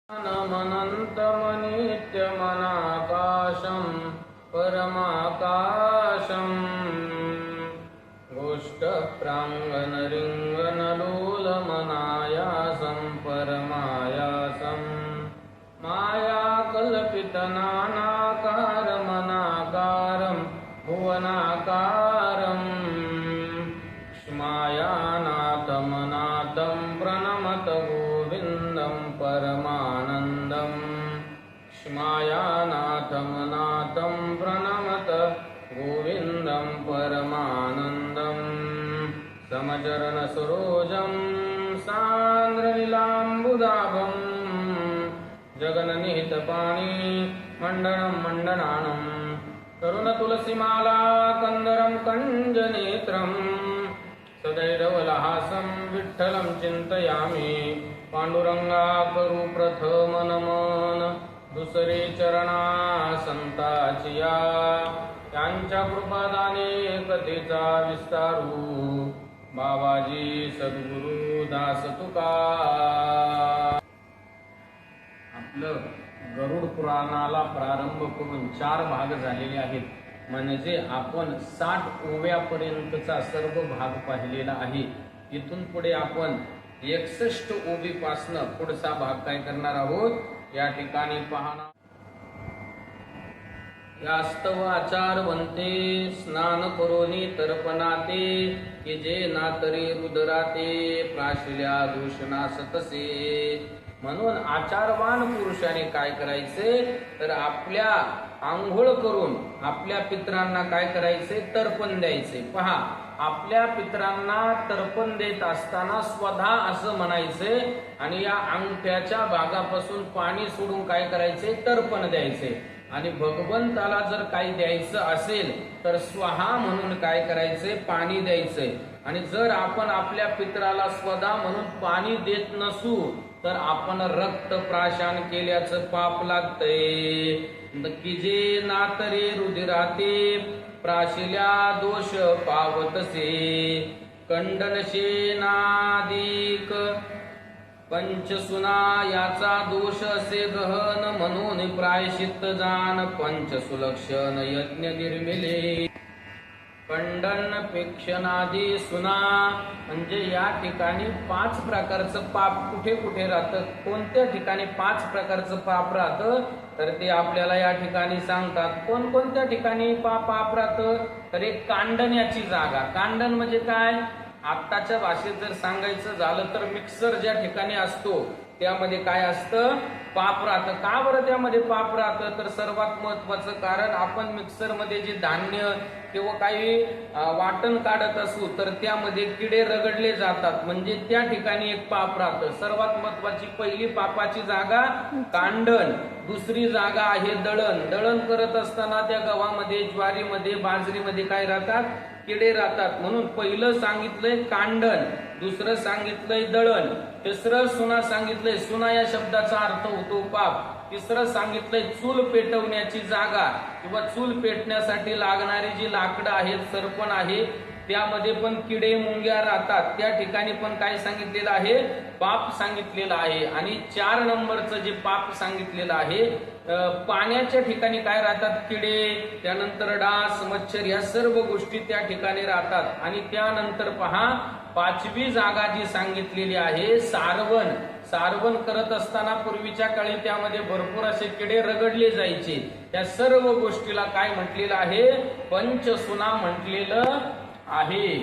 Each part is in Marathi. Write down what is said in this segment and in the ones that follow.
अनमनन्तमनित्यमनाकाशं परमाकाशं गोष्ठप्राङ्गणरिङ्गनलोलमनायासं परमायासं मायाकल्पितनानाकारमनाकारं भुवनाकारं मायानाथमनाथं प्रणमत गोविन्दं परमानन्दं मायानाथमनाथं प्रणमत गोविन्दं परमानन्दं समचरणसरोजं सान्द्रनीलाम्बुदाभं जगन्निहितपाणि मण्डनं मण्डनानं तरुणतुलसीमाला कंदरं कञ्जनेत्रं सदैरवलहासं विठ्ठलं चिन्तयामि पांडुरंगाकरू प्रथम नमन दुसरे चरणा संताचिया त्यांच्या कृपादाने कथेचा विस्तारू बाबाजी सद्गुरु दास तुका। आपलं गरुड पुराणाला प्रारंभ करून 4 भाग झालेले आहेत, म्हणजे आपण 60 ओव्यापर्यंतचा सर्व भाग पाहिलेला आहे। इथून पुढे आपण 61 ओवीपासनं पुढचा भाग काय करणार आहोत या ठिकाणी पाहणार। यास्तव आचारवंते स्नान करोनी तर्पणाते की जे नातरी रुद्राते प्राशिल्या दूषणा सतसे। म्हणून आचारवान पुरुषाने काय करायचे तर आपल्या आंघोळ करून आपल्या पितरांना काय करायचे तर्पण द्यायचे। पहा, आपल्या पितरांना तर्पण देत असताना स्वधा असं म्हणायचे आणि या अंगठ्याच्या भागापासून पाणी सोडून काय करायचे तर्पण द्यायचे। आणि भगवंताला जर काही द्यायचं असेल तर स्वहा म्हणून काय करायचे पाणी द्यायचे। आणि जर आपण आपल्या पितराला स्वधा म्हणून पाणी देत नसू तर आपण रक्त प्राशन केल्याचं पाप लागतंय। की जे नातरे रुधिराते प्राशिल्या दोष पावतसे कंडनशेनादिक पंचसुना याचा दोष असे गहन म्हणून प्रायश्चित्त जाण पंचसुलक्षण यज्ञ निर्मिले। खंडन पेक्षणादी सुना म्हणजे या ठिकाणी 5 प्रकारचं पाप कुठे कुठे राहतं, कोणत्या ठिकाणी 5 प्रकारचं पाप राहतं तर ते आपल्याला या ठिकाणी सांगतात। कोणत्या ठिकाणी पाप राहतं तर एक कांडण्याची जागा। कांडन म्हणजे काय, आत्ताच्या भाषेत जर सांगायचं झालं तर मिक्सर ज्या ठिकाणी असतो त्यामध्ये काय असतं पाप राहतं। का बरं त्यामध्ये पाप राहतं तर सर्वात महत्वाचं कारण आपण मिक्सर मध्ये जे धान्य किंवा काही वाटण काढत असू तर त्यामध्ये किडे रगडले जातात, म्हणजे त्या ठिकाणी एक पाप राहतं। सर्वात महत्वाची पहिली पापाची जागा कांडण, दुसरी जागा आहे दळण। दळण करत असताना त्या गव्हामध्ये ज्वारीमध्ये बाजरीमध्ये काय राहतात किडे राहतात। म्हणून पहिलं सांगितलंय कांडण, दुसरं सांगितलंय दळण, तिसरं सुना सांगितलंय, सुना या शब्दाचा अर्थ होतो पाप, तिसरं सांगितलंय चूल पेटवण्याची जागा किंवा चूल पेटण्यासाठी लागणारी जी लाकडं आहेत सरपण आहे त्यामध्ये पण किडे मुंग्या राहतात, त्या ठिकाणी पण काय सांगितलेलं आहे पाप सांगितलेलं आहे। आणि 4 नंबरचं जे पाप सांगितलेलं आहे पाण्याच्या ठिकाणी काय राहतात किडे, त्यानंतर डास मच्छर या सर्व गोष्टी त्या ठिकाणी राहतात। आणि त्यानंतर पहा 5वी जागा जी सांगितलेली आहे सारवण। सारवण करत असताना पूर्वीच्या काळी त्यामध्ये भरपूर असे किडे रगडले जायचे, त्या सर्व गोष्टीला काय म्हटलेलं आहे पंचसुना म्हटलेलं आहे।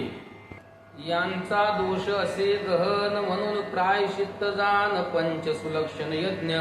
यांचा दोष असे गहन म्हणून प्रायश्चित्त जाण पंचसुलक्षण यज्ञ।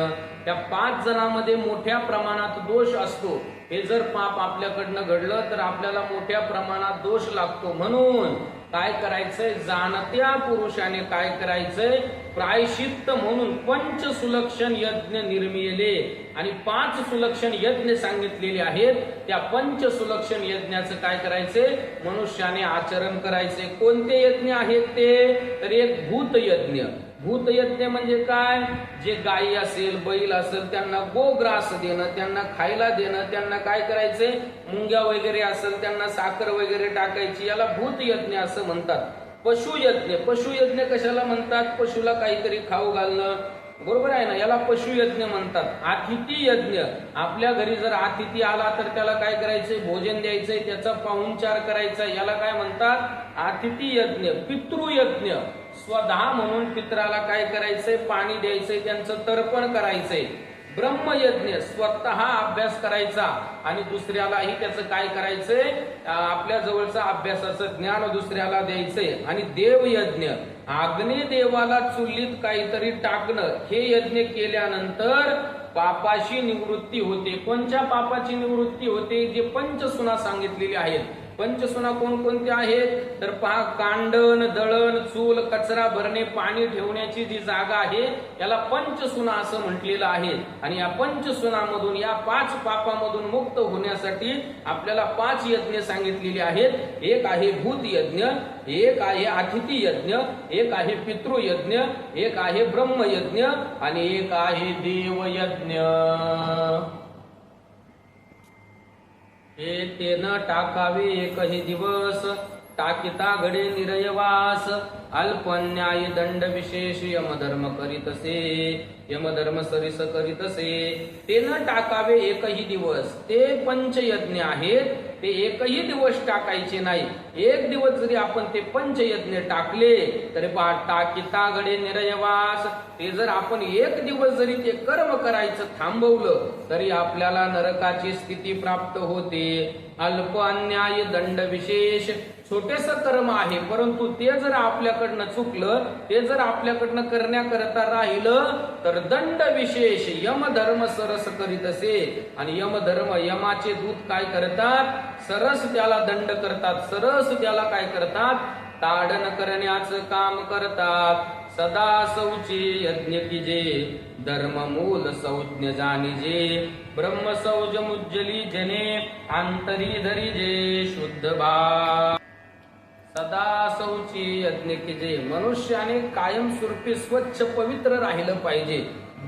त्या 5 जणांमध्ये मोठ्या प्रमाणात दोष असतो। हे जर पाप आपल्याकडनं घडलं तर आपल्याला मोठ्या प्रमाणात दोष लागतो। म्हणून काय करायचंय जाणत्या पुरुषाने काय करायचंय प्रायश्चित्त म्हणून पंचसुलक्षण यज्ञ निर्मिले आणि 5 सुलक्षण यज्ञ सांगितलेले आहेत। त्या पंचसुलक्षण यज्ञाचं काय करायचंय मनुष्याने आचरण करायचे। कोणते यज्ञ आहेत ते तर एक भूत यज्ञ। भूत यज्ञ म्हणजे काय, जे गायी असेल बैल असेल त्यांना गोग्रास देणं, त्यांना खायला देणं, त्यांना काय करायचे मुंग्या वगैरे असेल त्यांना साखर वगैरे टाकायची, याला भूत यज्ञ असं म्हणतात। पशुयज्ञ, पशुयज्ञ कशाला म्हणतात, पशुला काहीतरी खाऊ घालणं, बरोबर आहे ना. याला पशुयज्ञ म्हणतात. अतिथी यज्ञ, आपल्या घरी जर अतिथी आला तर त्याला काय करायचंय, भोजन द्यायचंय, त्याचा पाहुणचार करायचा, याला काय म्हणतात, अतिथी यज्ञ. पितृयज्ञ, स्वतः म्हणून पित्राला काय करायचंय, पाणी द्यायचंय, त्यांचं तर्पण करायचंय. ब्रह्मयज्ञ, स्वतः अभ्यास करायचा आणि दुसऱ्यालाही त्याचं काय करायचंय, आपल्या जवळचं अभ्यासाचं ज्ञान दुसऱ्याला द्यायचंय. आणि देवयज्ञ, अग्नी देवाला चुलीत काहीतरी टाकणं, हे यज्ञ केल्यानंतर पापाची निवृत्ती होते. कोणत्या पापाची निवृत्ती होते, जे पंचसुना सांगितलेली आहेत. पंचसुना कोणकोणत्या आहेत तर पहा, कांडण, दळण, चूल, कचरा भरणे, पाणी ठेवण्याची जी जागा आहे याला पंचसुना असं म्हटलेलं आहे. आणि या पंचसुनामधून, या 5 पापामधून मुक्त होण्यासाठी आपल्याला 5 यज्ञ सांगितलेले आहेत. एक आहे भूत यज्ञ, एक आहे अतिथी यज्ञ, एक आहे पितृयज्ञ, एक आहे ब्रह्मयज्ञ आणि एक आहे देवयज्ञ. हे ते न टाकावे एकही दिवस, टाकिता घडे निरयवास. अल्पन्यायी दंड विशेष यमधर्म करीतसे, यमधर्म सरिस करीतसे. ते न टाकावे एकही दिवस, ते पंचयज्ञ आहेत, ते एकही दिवस टाकायचे नाही. एक दिवस जरी आपण ते पंचयज्ञ टाकले तरी पहा, टाकिता घडे निरयवास. ते जर आपण एक दिवस जरी ते कर्म करायचं थांबवलं तरी आपल्याला नरकाची स्थिती प्राप्त होते. अल्प अन्याय दंड विशेष, छोटेस कर्म आहे परंतु ते जर आपल्याकडनं चुकलं, ते जर आपल्याकडनं करण्याकरता राहिलं तर दंड विशेष यमधर्म सरस करीत असे. आणि यमधर्म, यमाचे दूत काय करतात, सरस त्याला दंड करतात, सरस त्याला काय करतात, ताडन करण्याचं काम करतात. सदा सौचे यज्ञ कीजे, धर्म मूल संज्ञ जाणीजे. ब्रह्म सौज मुज्जली जने, आंतरी धरी जे शुद्ध भाव. सदा सौची यज्ञ कीजे, मनुष्याने कायमस्वरूपी स्वच्छ पवित्र राहिलं पाहिजे.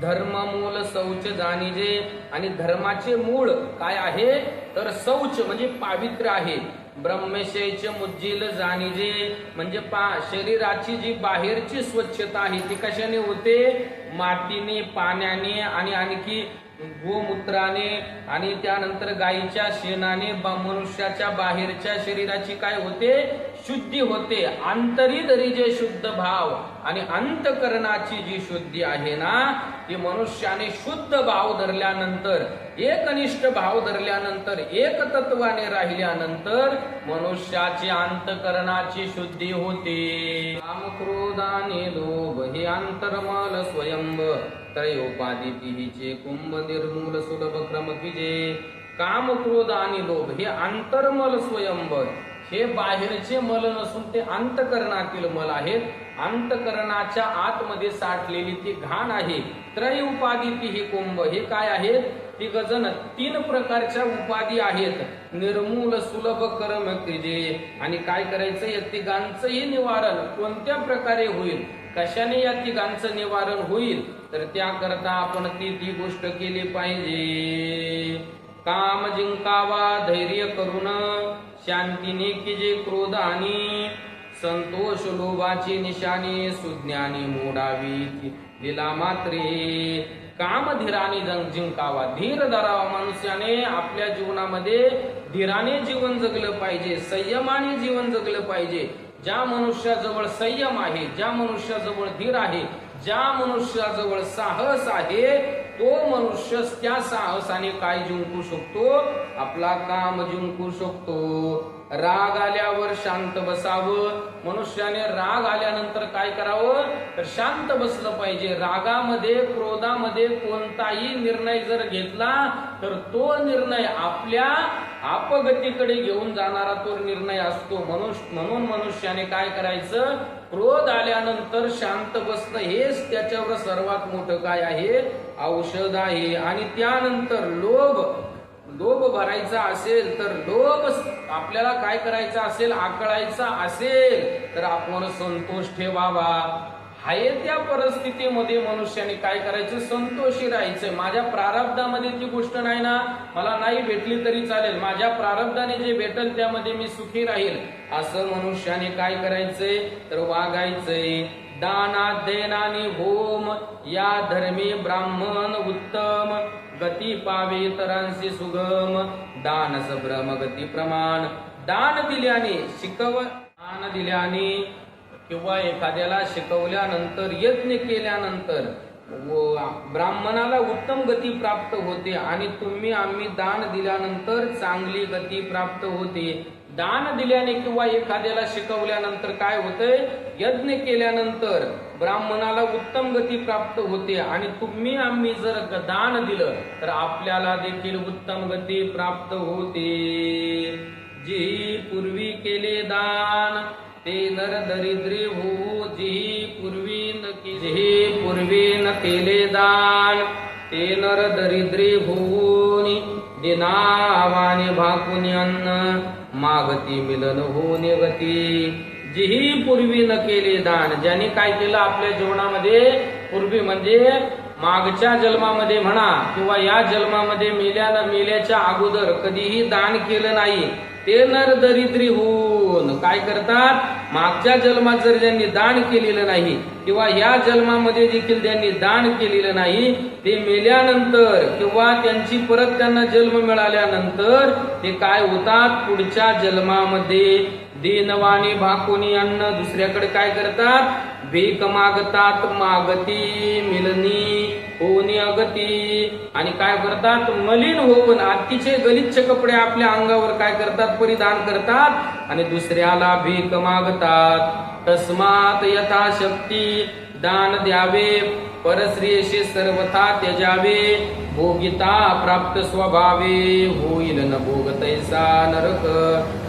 धर्म मूल शौच जाणीजे, आणि धर्माचे मूळ काय आहे तर शौच म्हणजे पावित्र्य आहे. ब्रह्मशयच मुज्जिल जाणीजे, म्हणजे शरीराची जी बाहेरची स्वच्छता आहे ती कशाने होते, मातीने, पाण्याने आणि आणखी गोमूत्राने आणि त्यानंतर गायीच्या शेणाने मनुष्याच्या बाहेरच्या शरीराची काय होते, शुद्धी होते. आंतरी जे शुद्ध भाव, आणि अंतकरणाची जी शुद्धी आहे ना ती मनुष्याने शुद्ध भाव धरल्यानंतर, एकनिष्ठ भाव धरल्यानंतर, एक तत्वाने राहिल्यानंतर मनुष्याची अंतकरणाची शुद्धी होते. काम क्रोध आणि लोभ हे अंतर्मल स्वयंभ, त्रयोपादितीचे कुंभ निर्मूल सुलभ क्रम कीजे. काम क्रोध आणि लोभ हे अंतर्मल स्वयंभ, हे बाहेरचे मल नसून ते अंतकरणातील मल आहेत. अंतकरणाच्या आतमध्ये साठलेली ती घाण आहे. त्रय उपाधी ही कुंभ, हे काय आहेत, ती गजन 3 प्रकारच्या उपाधी आहेत. निर्मूल सुलभ कर्म कीजे, आणि काय करायचं, या तिघांचंही निवारण कोणत्या प्रकारे होईल, कशाने या तिघांचं निवारण होईल तर त्याकरता आपण ती गोष्ट केली पाहिजे. काम जिंकावा धैर्य करून, शांतीने कीजे क्रोध आणि संतोष लोभाची निशाणी, सुज्ञानी मोडावी लीला मात्रे. काम धीराने जिंकावा, धीर धरावा. मनुष्याने आपल्या जीवनामध्ये धीराने जीवन जगलं पाहिजे, संयमाने जीवन जगलं पाहिजे. ज्या मनुष्याजवळ संयम आहे, ज्या मनुष्याजवळ धीर आहे, ज्या मनुष्याजवळ साहस आहे, तो मनुष्य त्या साहसाने काय जिंकू शकतो, आपला काम जिंकू शकतो. राग आल्यावर शांत बसावं. मनुष्याने राग आल्यानंतर काय करावं तर शांत बसलं पाहिजे. रागामध्ये, क्रोधामध्ये कोणताही निर्णय जर घेतला तर तो निर्णय आपल्या अपगतीकडे घेऊन जाणारा तो निर्णय असतो. म्हणून मनुष्याने काय करायचं, क्रोध आल्यानंतर शांत बसणं हेच त्याच्यावर सर्वात मोठं काय आहे, औषध आहे. आणि त्यानंतर लोभ भरायचा असेल तर, लोभ आपल्याला काय करायचा असेल, आकळायचा असेल तर आपण संतोष ठेवावा. आहे त्या परिस्थितीमध्ये मनुष्याने काय करायचं, संतोषी राहायचं. माझ्या प्रारब्धामध्ये ती गोष्ट नाही ना, मला नाही भेटली तरी चालेल, माझ्या प्रारब्धाने जे भेटल त्यामध्ये मी सुखी राहील, असं मनुष्याने काय करायचंय तर वागायचंय. दानाध्ययनाने होम या धर्मी ब्राह्मण उत्तम गती पावे इतरांशी सुगम दान संभ्रम गती प्रमाण दान दिल्याने किंवा एखाद्याला शिकवल्यानंतर यज्ञ केल्यानंतर ब्राह्मणाला उत्तम गती प्राप्त होते आणि आम्ही दान दिल्यानंतर चांगली गती प्राप्त होते. दान दिल्याने किंवा एखाद्याला शिकवल्यानंतर काय होतंय, यज्ञ केल्यानंतर ब्राह्मणाला उत्तम गती प्राप्त होते आणि आम्ही जर दान दिलं तर आपल्याला देखील उत्तम गती प्राप्त होते. जी पूर्वी केले दान ते नर दरिद्री होऊ, जी पूर्वी न केले दान ते नर दरिद्री होऊन दिनावाने भाकुनी अन्न मागती मिलन होणे गती. जीही पूर्वी न केले दान, ज्यांनी काय केलं आपल्या जीवनामध्ये पूर्वी म्हणजे मागच्या जन्मामध्ये म्हणा किंवा या जन्मामध्ये मेल्याच्या अगोदर कधीही दान केलं नाही ते नर दरिद्री होऊन काय करतात, मागच्या जन्मात जर ज्यांनी दान केलेलं नाही किंवा या जन्मामध्ये देखील ज्यांनी दान केलेलं नाही ते मेल्यानंतर किंवा त्यांची परत त्यांना जन्म मिळाल्यानंतर ते काय होतात, पुढच्या जन्मामध्ये दीनवाणी भाकुनी अन्न दुसऱ्याकडे काय करतात, भीक मागतात. मागती मिलनी होणी अगती आणि काय करतात, मलिन होऊन अतिशय गलिच्छ कपडे आपल्या अंगावर काय करतात, परिधान करतात आणि दुसऱ्याला भीक मागतात. तस्मात यथाशक्ती दान द्यावे परश्रेयशी सर्वथा त्यजावे भोगिता प्राप्त स्वभावे होईल न भोग तैसा नरक.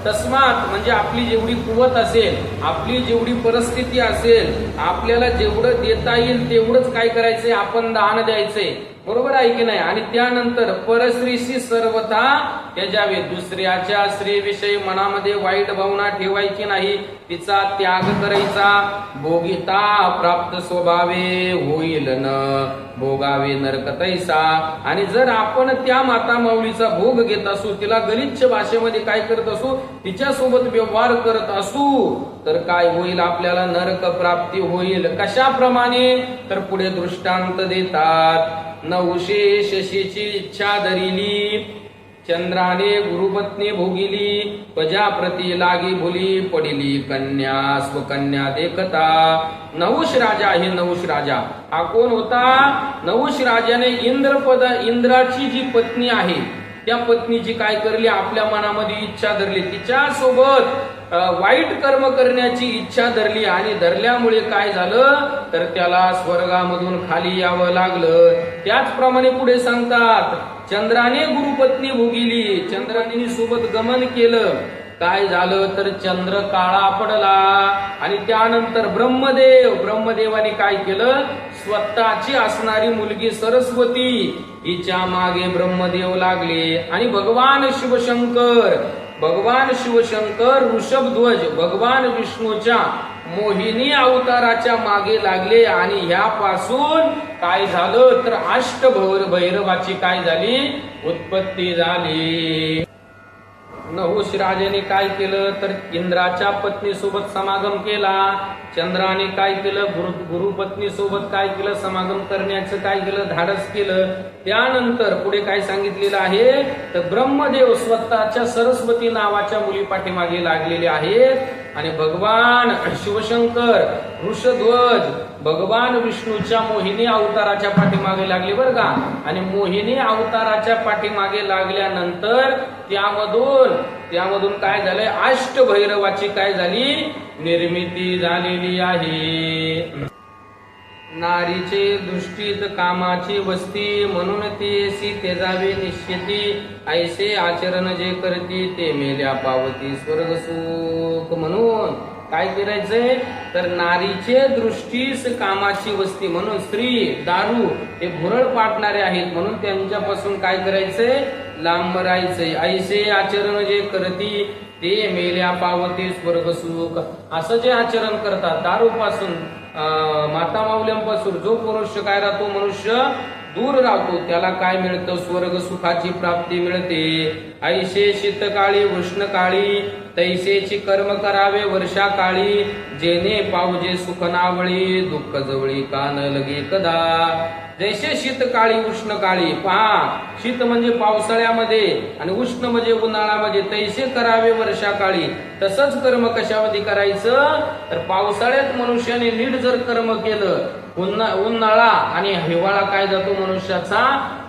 तस्मात म्हणजे आपली जेवढी कुवत असेल, आपली जेवढी परिस्थिती असेल, आपल्याला जेवढं देता येईल तेवढंच काय करायचंय, आपण दान द्यायचंय. बरोबर आहे की नाही. आणि त्यानंतर परश्रीशी सर्वथा त्याच्यावे दुसऱ्याच्या स्त्रीविषयी मनामध्ये वाईट भावना ठेवायची नाही, तिचा त्याग करायचा. भोगिता प्राप्त स्वभावे होईल न भोगावे नरक तैसा. आणि जर आपण त्या माता माऊलीचा भोग घेत असू, तिला गलिच्छ भाषेमध्ये काय करत असू, तिच्यासोबत व्यवहार करत असू तर काय होईल, आपल्याला नरक प्राप्ती होईल. कशाप्रमाणे तर पुढे दृष्टांत देतात. नवशे शशीची इच्छा धरिली चंद्राने गुरुपत्नी भोगिली प्रजाप्रती लागी भुली पडिली कन्या स्वकन्या देखता. नहुष राजा हे नहुष राजा हा कोण होता, नहुष राजाने इंद्राची जी पत्नी आहे त्या पत्नीची काय करली, आपल्या मनामध्ये इच्छा धरली, तिच्यासोबत वाईट कर्म करण्याची इच्छा धरली आणि धरल्यामुळे काय झालं तर त्याला स्वर्गामधून खाली यावं लागलं. त्याचप्रमाणे पुढे सांगतात, चंद्राने गुरुपत्नी भोगिली, चंद्राने सोबत गमन केलं, काय झालं तर चंद्र काळा पडला आणि त्यानंतर ब्रह्मदेवाने काय केलं, स्वतःची असणारी मुलगी सरस्वती हिच्या मागे ब्रह्मदेव लागले आणि भगवान शिवशंकर ऋषभध्वज भगवान विष्णूच्या मोहिनी अवताराच्या मागे लागले आणि ह्यापासून काय झालं तर अष्टभैरवाची काय झाली, उत्पत्ती झाली. नहुष राजाने काय केलं तर इंद्राच्या पत्नी सोबत समागम केला. चंद्राने काय केलं, गुरुपत्नी सोबत काय केलं, समागम करण्याचं काय केलं, धाडस केलं. त्यानंतर पुढे काय सांगितलेलं आहे तर ब्रह्मदेव स्वतःच्या सरस्वती नावाच्या मुली पाठीमागे लागलेले आहेत आणि भगवान शिवशंकर ऋषध्वज भगवान विष्णूच्या मोहिनी अवताराच्या पाठीमागे लागले बरं का. आणि मोहिनी अवताराच्या पाठीमागे लागल्यानंतर त्यामधून काय झालंय, अष्टभैरवाची काय झाली, निर्मिती झालेली आहे. नारीचे दृष्टीत कामाची वस्ती म्हणून ती तेजावे निश्चिती ऐसे आचरण जे करती ते मेल्या पावती स्वर्ग सुख. म्हणून काय करायचंय तर नारीचे दृष्टीस कामाची वस्ती म्हणून स्त्री दारू हे भुरळ पाडणारे आहेत म्हणून त्यांच्यापासून काय करायचंय, लांब राहायचंय. ऐसे आचरण जे करती ते मेल्या पावती स्वर्ग सुख. असं जे आचरण करतात दारूपासून माता माऊल्यांपासून जो मनुष्य काय राहतो, मनुष्य दूर राहतो, त्याला काय मिळतं, स्वर्ग सुखाची प्राप्ती मिळते. ऐसे शीतकाळी उष्णकाळी तैसेची कर्म करावे वर्षा काळी, जेणे पावजे सुख नावळी, दुःख जवळी का न लगे कदा. जैसे शीतकाळी उष्ण काळी, पहा शीत म्हणजे पावसाळ्यामध्ये आणि उष्ण म्हणजे उन्हाळ्यामध्ये, तैसे करावे वर्षा काळी. तसंच कर्म कशामध्ये करायचं तर पावसाळ्यात मनुष्याने नीट जर कर्म केलं, उन्हाळा आणि हिवाळा काय जातो मनुष्याचा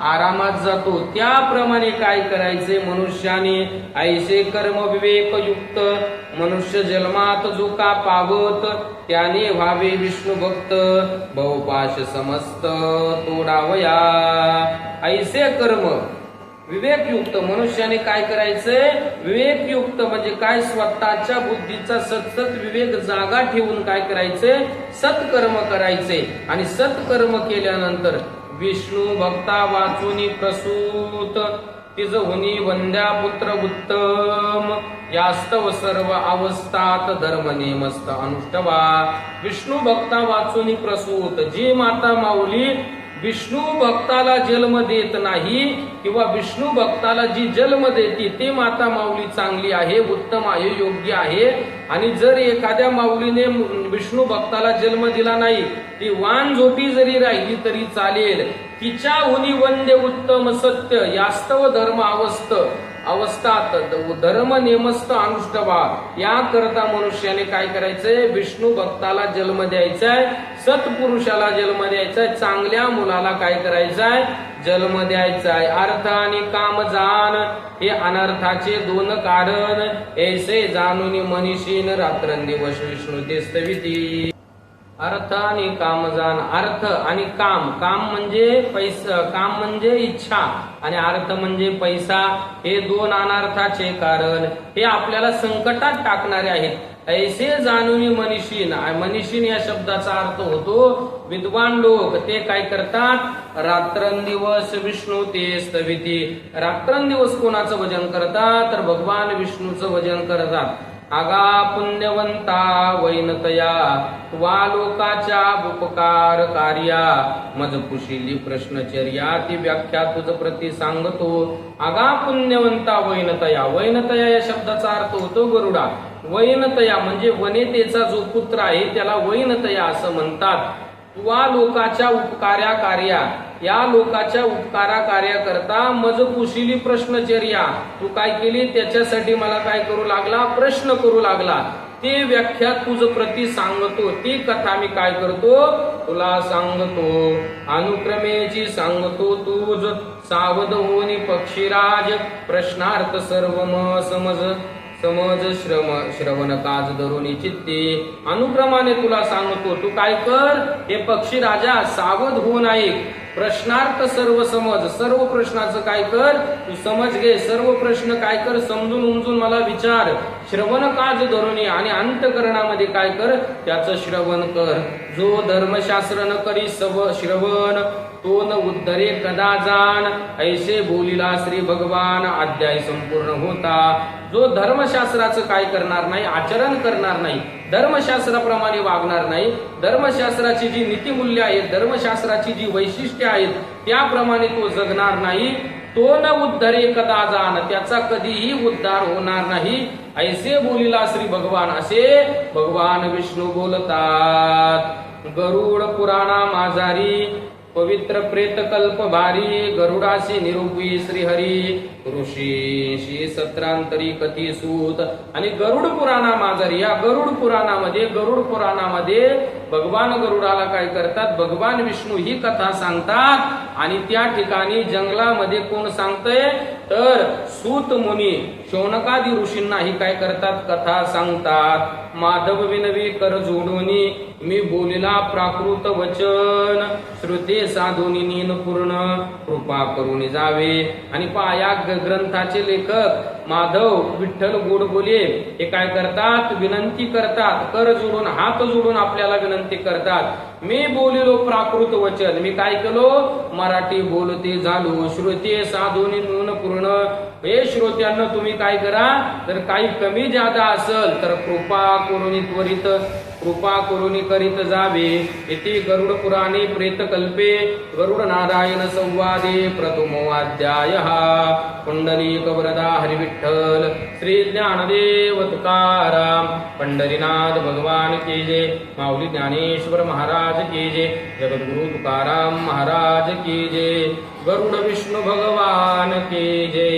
आरामात जातो, त्याप्रमाणे काय करायचे मनुष्याने. ऐसे कर्म विवेक युक्त, मनुष्य जन्मात जो का पावत, त्याने व्हावे विष्णू भक्त, बहुपाश समस्त तोडावया. ऐसे कर्म विवेकयुक्त, मनुष्याने काय करायचंय विवेकयुक्त म्हणजे काय, स्वतःच्या बुद्धीचा सतत विवेक जागा ठेवून काय करायचंय सत्कर्म करायचे. आणि सत्कर्म केल्यानंतर विष्णू भक्ता वाचुनी प्रसूत, तिज हुनी वंद्या पुत्र उत्तम, यास्तव सर्व अवस्थात धर्म नेमस्त अनुष्ठवा. विष्णू भक्ता वाचुनी प्रसूत, जी माता माऊली विष्णू भक्ताला जन्म देत नाही किंवा विष्णू भक्ताला जी जन्म देते ते माता माऊली चांगली आहे, उत्तम आहे, योग्य आहे. आणि जर एखाद्या माऊलीने विष्णू भक्ताला जन्म दिला नाही, ती वानझोटी जरी राहिली तरी चालेल. तिच्या हुनी वंदे उत्तम सत्य, यास्तव धर्म अवस्थात धर्म नेमस्त अनुष्ठवा. या करता मनुष्याने काय करायचंय विष्णू भक्ताला जन्म द्यायचाय, सत्पुरुषाला जन्म द्यायचाय, चांगल्या मुलाला काय करायचंय जन्म द्यायचाय. अर्थ आणि काम जाण हे अनर्थाचे दोन कारण, ऐसे जाणून मनीषीन रात्रंदिवस विष्णू तेस्तविती. अर्थ आणि काम जाण, अर्थ आणि काम, काम म्हणजे पैसा, काम म्हणजे इच्छा आणि अर्थ म्हणजे पैसा, हे दोन अनर्थाचे कारण, हे आपल्याला संकटात टाकणारे आहेत. ऐसे जाणून मनीषीन, मनीषीन या शब्दाचा अर्थ होतो विद्वान लोक, ते काय करतात रात्रंदिवस विष्णू ते स्तविती. रात्रंदिवस कोणाचं भजन करतात तर भगवान विष्णूचं भजन करतात. आगा पुण्यवंता वैनतया, वा लोकाच्या उपकार कार्या, मज कुशिली प्रश्नचर्या, ती व्याख्या तुझ प्रति सांगतो. आगा पुण्यवंता वैनतया, वैनतया या शब्दाचा अर्थ होतो गरुडा. वैनतया म्हणजे वनितेचा जो पुत्र आहे त्याला वैनतया असं म्हणतात. वा लोकाच्या उपकार्या कार्या, या लोकाच्या उपकारा कार्य करता मज कुशिली प्रश्नचर्या, तू काय केली त्याच्यासाठी मला काय करू लागला प्रश्न करू लागला, ते व्याख्या तुझ प्रति सांगतो, ती कथा मी काय करतो तुला सांगतो. अनुक्रमेची सांगतो तुझ, सावध होनी पक्षीराज, प्रश्नार्थ सर्व समज श्रवण काज धरुनी चित्ती. अनुक्रमाने तुला सांगतो, तू काय कर हे पक्षी राजा सावध होऊन ऐक. प्रश्नार्थ सर्व समज, सर्व प्रश्नाचं काय कर तू समज घे, सर्व प्रश्न काय कर समजून उमजून मला विचार. श्रवण काज धरुनी, आणि अंतकरणामध्ये काय कर त्याचं श्रवण कर. जो धर्मशास्त्र न करी श्रवण, तो न उद्धरे कदा जाण, ऐसे बोलिला श्री भगवान. अध्याय संपूर्ण होता. जो धर्मशास्त्राचं काय करणार नाही, आचरण करणार नाही, धर्मशास्त्राप्रमाणे वागणार नाही, धर्मशास्त्राची जी नीतिमूल्य आहेत, धर्मशास्त्राची जी वैशिष्ट्ये आहेत त्याप्रमाणे तो जगणार नाही, तो न उद्धरे कदा जाण, त्याचा कधीही उद्धार होणार नाही. ऐसे बोलिला श्री भगवान, असे भगवान विष्णू बोलतात. गरुड पुराणा माझारी, पवित्र प्रेत कल्प भारी, गरुडाशी निरूपी श्रीहरी, ऋषीशी सत्रांतरी कथी सूत. आणि गरुड पुराणा माझारी, या गरुड पुराणामध्ये भगवान गरुडाला काय करतात भगवान विष्णू ही कथा सांगतात. आणि त्या ठिकाणी जंगलामध्ये कोण सांगतंय तर सूत मुनी शौनकादी ऋषींना ही काय करतात कथा सांगतात. माधव विनवी कर जोडोनी, मी बोलिला प्राकृत वचन, श्रुते साधुनी नीन पूर्ण, कृपा करून जावे. आणि पाया ग्रंथाचे लेखक माधव विठ्ठल गोड बोले हे काय करतात विनंती करतात, कर जोडून हात जोडून आपल्याला विनंती करतात. मी बोलिलो प्राकृत वचन, मी काय केलो मराठी बोलते झालो, श्रुते साधुनी नून पूर्ण. हे श्रोत्यांना तुम्ही काय करा, तर काही कमी जादा असेल तर कृपा करून त्वरित कृपा करुणी करीत जावे इति गरुड पुराणे प्रेतकल्पे गरुड नारायण संवादे प्रथमो अध्यायः पुंडलीक वरदा हरिविठ्ठल श्री ज्ञानदेव तुकाराम पंढरीनाथ भगवान की जय माऊली ज्ञानेश्वर महाराज की जय जगद्गुरु तुकाराम महाराज की जय गरुड विष्णु भगवान की जय